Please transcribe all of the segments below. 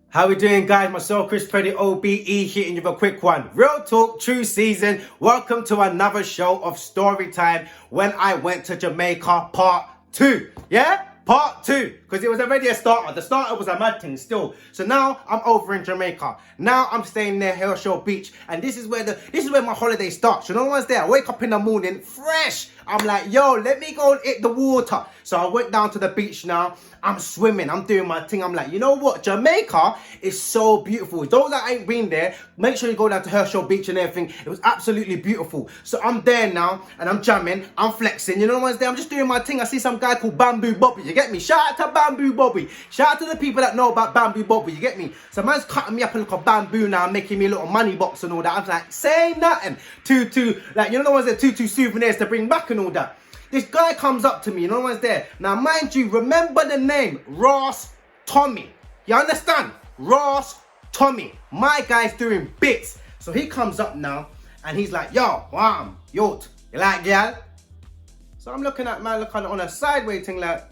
How we doing, guys? Myself, Chris Preddie OBE, hitting you with a quick one. Real talk, true season. Welcome to another show of story time when I went to Jamaica part 2. Yeah? Part 2. Because it was already a starter. The starter was a mad thing still. So now I'm over in Jamaica. Now I'm staying near Herschel Beach. And this is where my holiday starts. You know what's there? I wake up in the morning fresh. I'm like, yo, let me go and hit the water. So I went down to the beach now. I'm swimming. I'm doing my thing. I'm like, you know what? Jamaica is so beautiful. Those that ain't been there, make sure you go down to Herschel Beach and everything. It was absolutely beautiful. So I'm there now and I'm jamming. I'm flexing. You know what's there? I'm just doing my thing. I see some guy called Bamboo Bobby. You get me? Shout out to Bamboo Bobby. Shout out to the people that know about Bamboo Bobby. You get me? So man's cutting me up a little bamboo now, making me a little money box and all that. I'm like, say nothing. Like, you know the ones that two souvenirs to bring back and all that. This guy comes up to me, you know what's there? Now, mind you, remember the name, Ross Tommy. You understand? Ross Tommy. My guy's doing bits. So he comes up now, and he's like, yo, wham, yot, you like girl? So I'm looking at man, looking on a sideways thing like,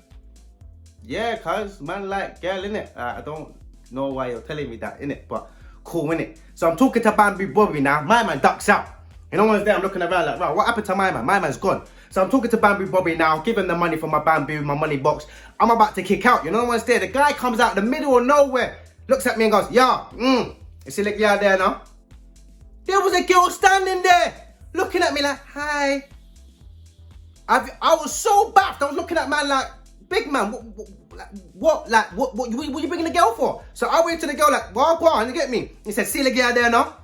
yeah, cuz, man like girl, innit? I don't know why you're telling me that, innit? But cool, innit? So I'm talking to Bamboo Bobby now. My man ducks out. You know what's there? I'm looking around like, right, what happened to my man? My man's gone. So I'm talking to Bamboo Bobby now, giving the money for my bamboo, my money box. I'm about to kick out. You know what's there? The guy comes out the middle of nowhere, looks at me and goes, yeah, you see like yeah there now? There was a girl standing there, looking at me like, hi. I was so baffed. I was looking at man like, big man, what you bringing the girl for? So I went to the girl like, well, go on, you get me? He said, see the girl there now?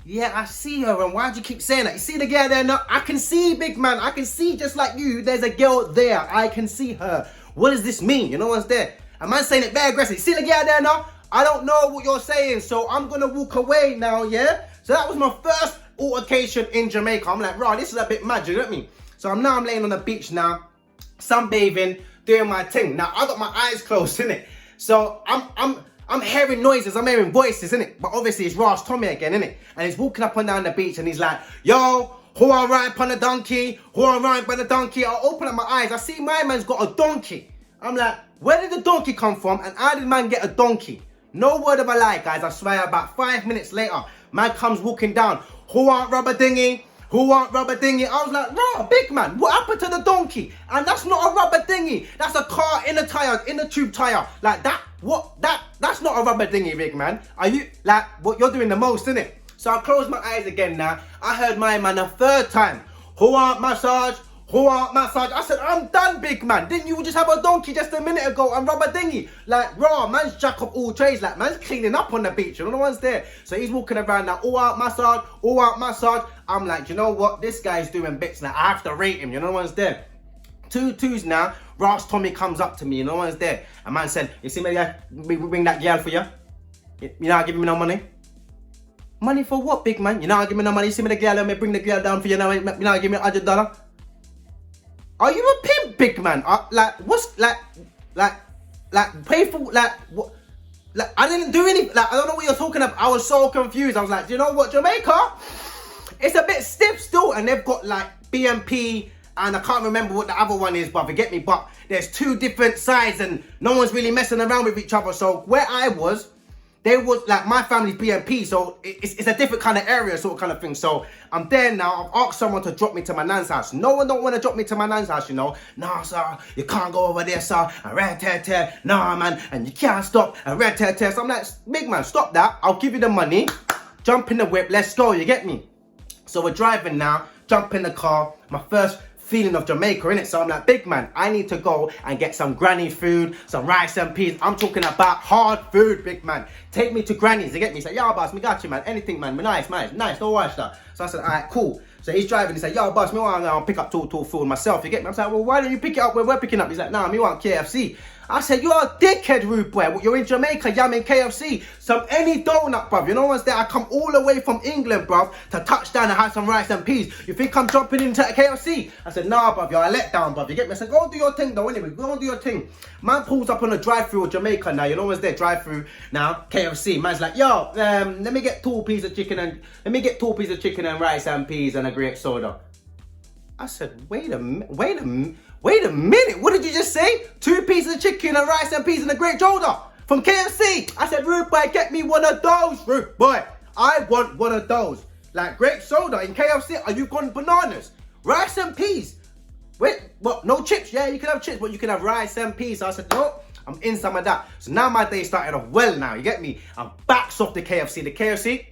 Yeah, I see her, and why do you keep saying that? You see the girl there now? I can see, big man. I can see just like you. There's a girl there. I can see her. What does this mean? You know what's there? A man saying it very aggressive. See the girl there now? I don't know what you're saying, so I'm going to walk away now, yeah? So that was my first altercation in Jamaica. I'm like, right, this is a bit mad, you know what I mean? So I'm laying on the beach now, sunbathing, doing my thing. Now, I got my eyes closed, innit? So I'm hearing noises, I'm hearing voices, innit? But obviously it's Ross Tommy again, innit? And he's walking up and down the beach and he's like, yo, who I ride on a donkey? Who I ride on a donkey? I open up my eyes, I see my man's got a donkey. I'm like, where did the donkey come from? And how did man get a donkey? No word of a lie, guys. I swear, about 5 minutes later, man comes walking down. Who want rubber dinghy? Who want rubber dinghy? I was like, no, big man, what happened to the donkey? And that's not a rubber dinghy. That's a car in a tire, in a tube tire. Like that, that's not a rubber dinghy, big man. Are you, like, what you're doing the most, innit? So I closed my eyes again now. I heard my man a third time. Who want massage? Who want massage? I said, I'm done, big man. Didn't you just have a donkey just a minute ago and rubber dinghy? Like, raw, man's jack of all trades. Like, man's cleaning up on the beach. You know the one's there. So he's walking around now. Who want massage? Who want massage? I'm like, you know what? This guy's doing bits. Like, I have to rate him. You know the one's there. 2-2s now. Ross Tommy comes up to me. You know one's there. A man said, you see me, we bring that girl for you? You not giving me no money? Money for what, big man? You not giving me no money? You see me the girl, let me bring the girl down for you now. You not give me $100? Are you a pimp, big man? Like, what's, like, pay for, like, what? Like, I didn't do any, like, I don't know what you're talking about. I was so confused. I was like, do you know what, Jamaica? It's a bit stiff still, and they've got, like, BMP, and I can't remember what the other one is, but forget me. But there's 2 different sides, and no one's really messing around with each other. So where I was, they was like my family's BMP, so it's a different kind of area, sort of kind of thing. So I'm there now. I've asked someone to drop me to my nan's house. No one don't want to drop me to my nan's house, you know. Nah, sir, you can't go over there, sir. And rat-tat-tat. Nah, man, and you can't stop. And rat-tat-tat. So I'm like, big man, stop that. I'll give you the money. Jump in the whip. Let's go. You get me? So we're driving now. Jump in the car. My first feeling of Jamaica, innit? So I'm like, big man, I need to go and get some granny food, some rice and peas. I'm talking about hard food, big man. Take me to granny's, you get me? He's like, yo, boss, me got you, man. Anything, man. Nice, don't watch that. So I said, all right, cool. So he's driving, he said, yo, boss, me want to pick up two food myself, you get me? I'm like, well, why don't you pick it up where we're picking up? He's like, nah, me want KFC. I said, you're a dickhead, rude boy. You're in Jamaica, yamming KFC. Some any donut, bruv. You know what's there? I come all the way from England, bruv, to touch down and have some rice and peas. You think I'm jumping into KFC? I said, nah, bruv, you're a letdown, bruv. You get me? I said, go do your thing, though, anyway. Go do your thing. Man pulls up on the drive-thru of Jamaica now. You know what's there? Drive-thru now, KFC. Man's like, yo, let me get 2 pieces of chicken and rice and peas and a grape soda. I said, wait a minute. What did you just say? 2 pieces of chicken and rice and peas and a grape soda. from KFC. I said, rude boy, get me one of those, rude boy. I want one of those. Like grape soda in KFC, are you going bananas? Rice and peas. Wait, what? No chips? Yeah, you can have chips, but you can have rice and peas. So I said, no, I'm in some of that. So now my day started off well now, you get me? I'm backs off the KFC. The KFC,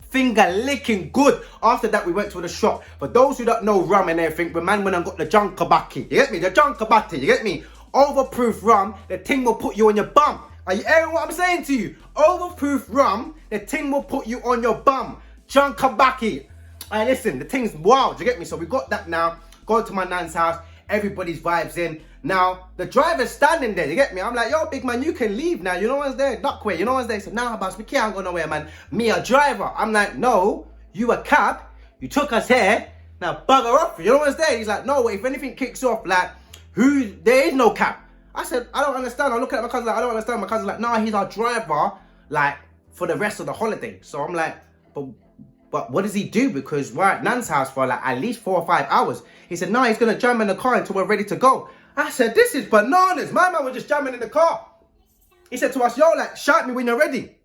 finger licking good. After that, we went to the shop. For those who don't know rum and everything, the man went and got the Jankabaki. You get me? The Jankabati, you get me? Overproof rum, the thing will put you on your bum. Are you hearing what I'm saying to you? Overproof rum, the thing will put you on your bum. Jankabaki. Hey, listen, the thing's wild, you get me? So we got that now. Going to my nan's house. Everybody's vibes in. Now, the driver's standing there, you get me? I'm like, yo, big man, you can leave now. You know what's there? Duckway, you know what's there? He said, nah, boss, we can't go nowhere, man. Me a driver. I'm like, no, you a cab. You took us here. Now, bugger off. You know what's there? He's like, no, if anything kicks off, like, there is no cab. I said, I don't understand. I'm looking at my cousin like, I don't understand. My cousin's like, nah, he's our driver, like, for the rest of the holiday. So I'm like, but what does he do? Because we're at Nan's house for like at least 4 or 5 hours. He said, no, he's going to jam in the car until we're ready to go. I said, this is bananas. My man was just jamming in the car. He said to us, yo, like, shout me when you're ready.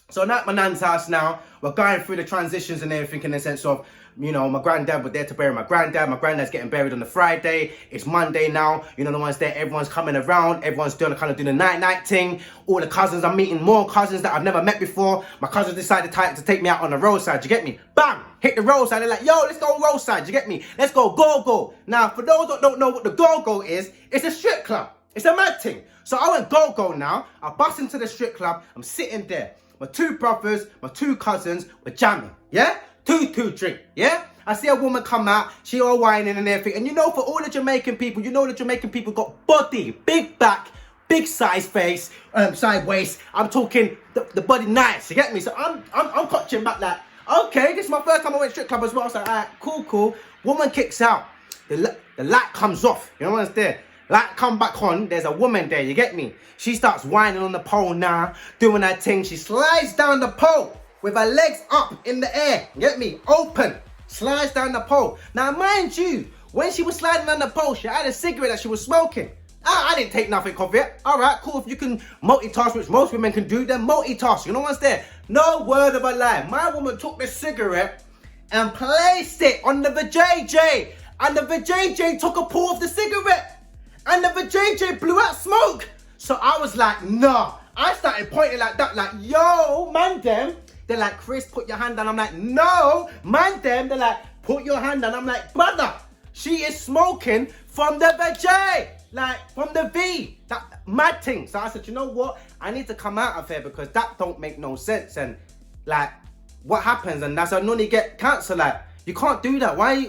So now at my nan's house now, we're going through the transitions and everything in the sense of, you know, my granddad was there to bury my granddad. My granddad's getting buried on the Friday. It's Monday now. You know, the ones there, everyone's coming around. Everyone's doing the night thing. All the cousins, I'm meeting more cousins that I've never met before. My cousins decided to take me out on the roadside. You get me? Bam! Hit the roadside. They're like, yo, let's go roadside. You get me? Let's go go-go. Now, for those that don't know what the go-go is, it's a strip club. It's a mad thing. So I went go-go now. I bust into the strip club. I'm sitting there. My 2 brothers, my 2 cousins were jamming, yeah? 2 drink, yeah? I see a woman come out, she all whining and everything. And you know, for all the Jamaican people, you know the Jamaican people got body, big back, big size face, side waist. I'm talking the body nice, you get me? So I'm clutching back like, okay, this is my first time I went strip club as well. I was like, all right, cool. Woman kicks out, the light comes off, you know what's there? Light come back on, there's a woman there, you get me? She starts whining on the pole now, doing that thing. She slides down the pole with her legs up in the air, you get me? Open, slides down the pole. Now, mind you, when she was sliding down the pole, she had a cigarette that she was smoking. I didn't take nothing off it. All right, cool. If you can multitask, which most women can do, then multitask. You know what's there? No word of a lie. My woman took the cigarette and placed it on the vajayjay. And the vajayjay took a pull of the cigarette. And the vajayjay blew out smoke. So I was like, nah. I started pointing like that, like, yo, man, them. They're like, Chris, put your hand down. I'm like, no, man, them. They're like, put your hand down. I'm like, brother, she is smoking from the vajay. Like, from the V. That mad thing. So I said, you know what? I need to come out of here because that don't make no sense. And, like, what happens? And that's how none get cancer, like. You can't do that. Why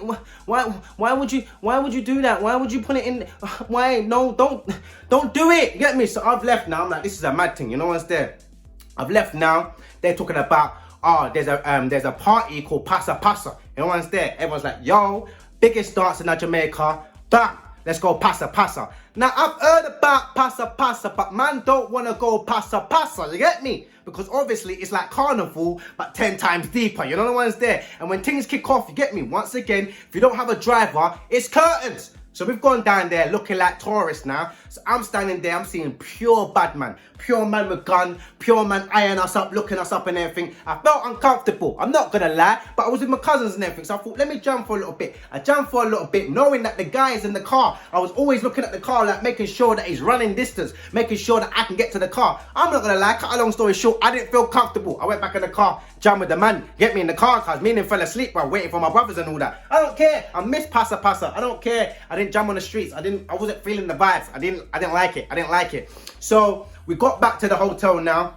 would you do that? Why would you put it in? Why? No, don't do it. You get me? So I've left now. I'm like, this is a mad thing. You know what's there? I've left now. They're talking about, there's a party called Pasa Pasa. You know what's there? Everyone's like, yo, biggest dance in Jamaica. Bam. Let's go Pasa Pasa. Now, I've heard about Pasa Pasa, but man don't want to go Pasa Pasa. You get me? Because obviously it's like carnival, but 10 times deeper. You know the ones there. And when things kick off, you get me? Once again, if you don't have a driver, it's curtains. So we've gone down there looking like tourists now. So I'm standing there, I'm seeing pure bad man. Pure man with gun, pure man eyeing us up, looking us up and everything. I felt uncomfortable, I'm not gonna lie, but I was with my cousins and everything. So I thought, let me jump for a little bit. I jumped for a little bit, knowing that the guy is in the car. I was always looking at the car, like making sure that he's running distance, making sure that I can get to the car. I'm not gonna lie, cut a long story short, I didn't feel comfortable. I went back in the car, jammed with the man, get me in the car, cause me and him fell asleep while waiting for my brothers and all that. I don't care, I miss Pasa Pasa, I don't care. I didn't jump on the streets, I wasn't feeling the vibes. I didn't like it. So we got back to the hotel now.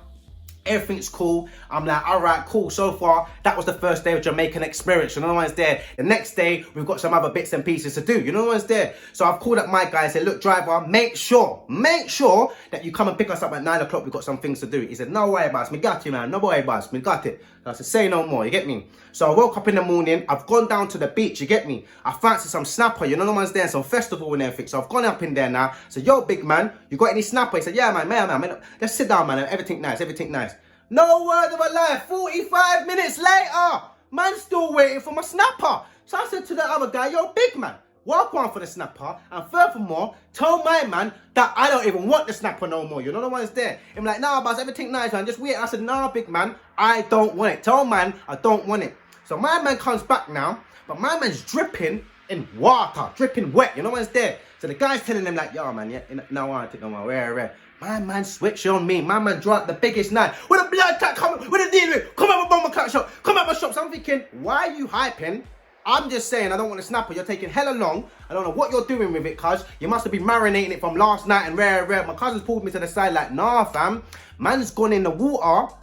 Everything's cool. I'm like, all right, cool. So far, that was the first day of Jamaican experience. You know what's there? The next day, we've got some other bits and pieces to do. You know what's there? So I've called up my guy and said, look, driver, make sure that you come and pick us up at 9 o'clock. We've got some things to do. He said, no worry, boss. Me got you, man. No worry, boss. Me got it. I said, say no more. You get me? So I woke up in the morning. I've gone down to the beach. You get me? I fancy some snapper. You know the ones there, some festival and everything. So I've gone up in there now. So yo, big man, you got any snapper? He said, yeah, man. Just sit down, man. Everything nice. No word of a lie. 45 minutes later, man still waiting for my snapper. So I said to the other guy, yo, big man, walk on for the snapper, and furthermore, tell my man that I don't even want the snapper no more. You know the one's there. I'm like, nah, boss, everything nice, man. Just wait. I said, nah, big man, I don't want it. Tell man, I don't want it. So my man comes back now, but my man's dripping in water, dripping wet. You know what's there. So the guy's telling him like, yo, man, yeah, no, I take no more. Where? My man switched on me. My man dropped the biggest knife. With a blood attack, with a deal, come out my cut shop, come out my shop. So I'm thinking, why are you hyping? I'm just saying, I don't want to snapper. You're taking hella long. I don't know what you're doing with it, cuz. You must have been marinating it from last night and rare. My cousins pulled me to the side like, nah, fam. Man's gone in the water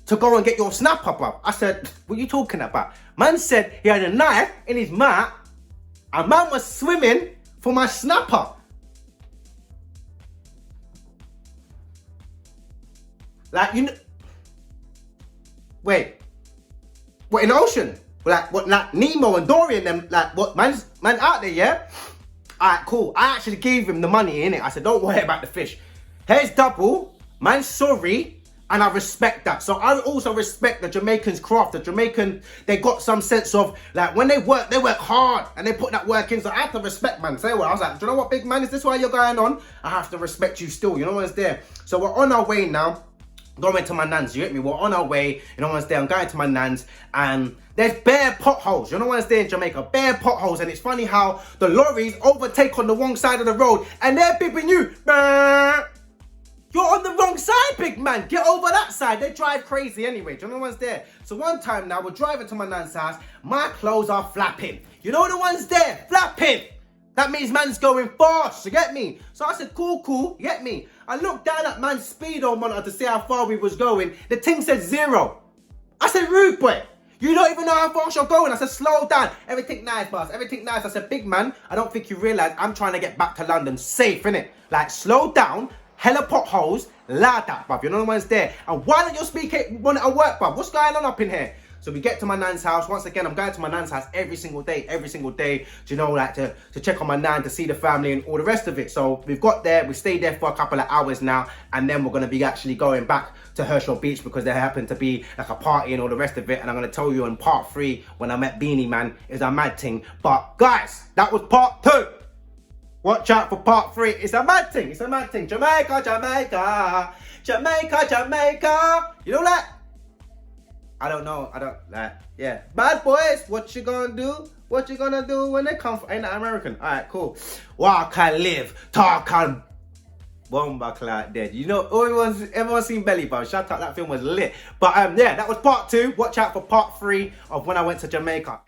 to go and get your snapper, bruv. I said, what are you talking about? Man said he had a knife in his mouth and man was swimming for my snapper. Like, you know, wait, what, in the ocean? Like, what, like Nemo and Dory and them, like, what, man out there, yeah? Alright, cool. I actually gave him the money, innit? I said, don't worry about the fish. Here's double, man's sorry, and I respect that. So I also respect the Jamaicans' craft. The Jamaican, they got some sense of, like, when they work hard, and they put that work in, so I have to respect, man. Say what? I was like, do you know what, big man, is this why you're going on? I have to respect you still, you know what's there? So we're on our way now. Going to my nan's, you get me? We're on our way, you know what's there? I'm going to my nan's, and there's bare potholes, you know what's there in Jamaica? Bare potholes, and it's funny how the lorries overtake on the wrong side of the road, and they're bipping you. You're on the wrong side, big man. Get over that side. They drive crazy anyway. Do you know the ones there? So one time now, we're driving to my nan's house. My clothes are flapping. You know the ones there? Flapping. That means man's going fast, you get me? So I said, cool, you get me? I looked down at man's speedo monitor to see how far we was going. The thing said 0. I said, rude boy, you don't even know how fast you're going. I said, slow down. Everything nice, boss. Everything nice. I said, big man, I don't think you realize I'm trying to get back to London safe, innit? Like, slow down, hella potholes, like that, bruv. You know the ones there. And why don't you speak it when it work, bruv? What's going on up in here? So we get to my nan's house. Once again, I'm going to my nan's house every single day. Do you know, like to check on my nan, to see the family and all the rest of it. So we've got there, we stayed there for a couple of hours now, and then we're going to be actually going back to Herschel Beach because there happened to be like a party and all the rest of it. And I'm going to tell you in part 3 when I met Beanie Man is a mad thing. But guys, that was part 2. Watch out for part 3. It's a mad thing. It's a mad thing. Jamaica. You know that? I don't know. Yeah. Bad boys, what you gonna do? What you gonna do when they come from? Ain't that American? Alright, cool. Walk and live, talk and bomba clout dead. You know, everyone's seen Belly Button. Shout out, that film was lit. But yeah, that was part 2. Watch out for part 3 of when I went to Jamaica.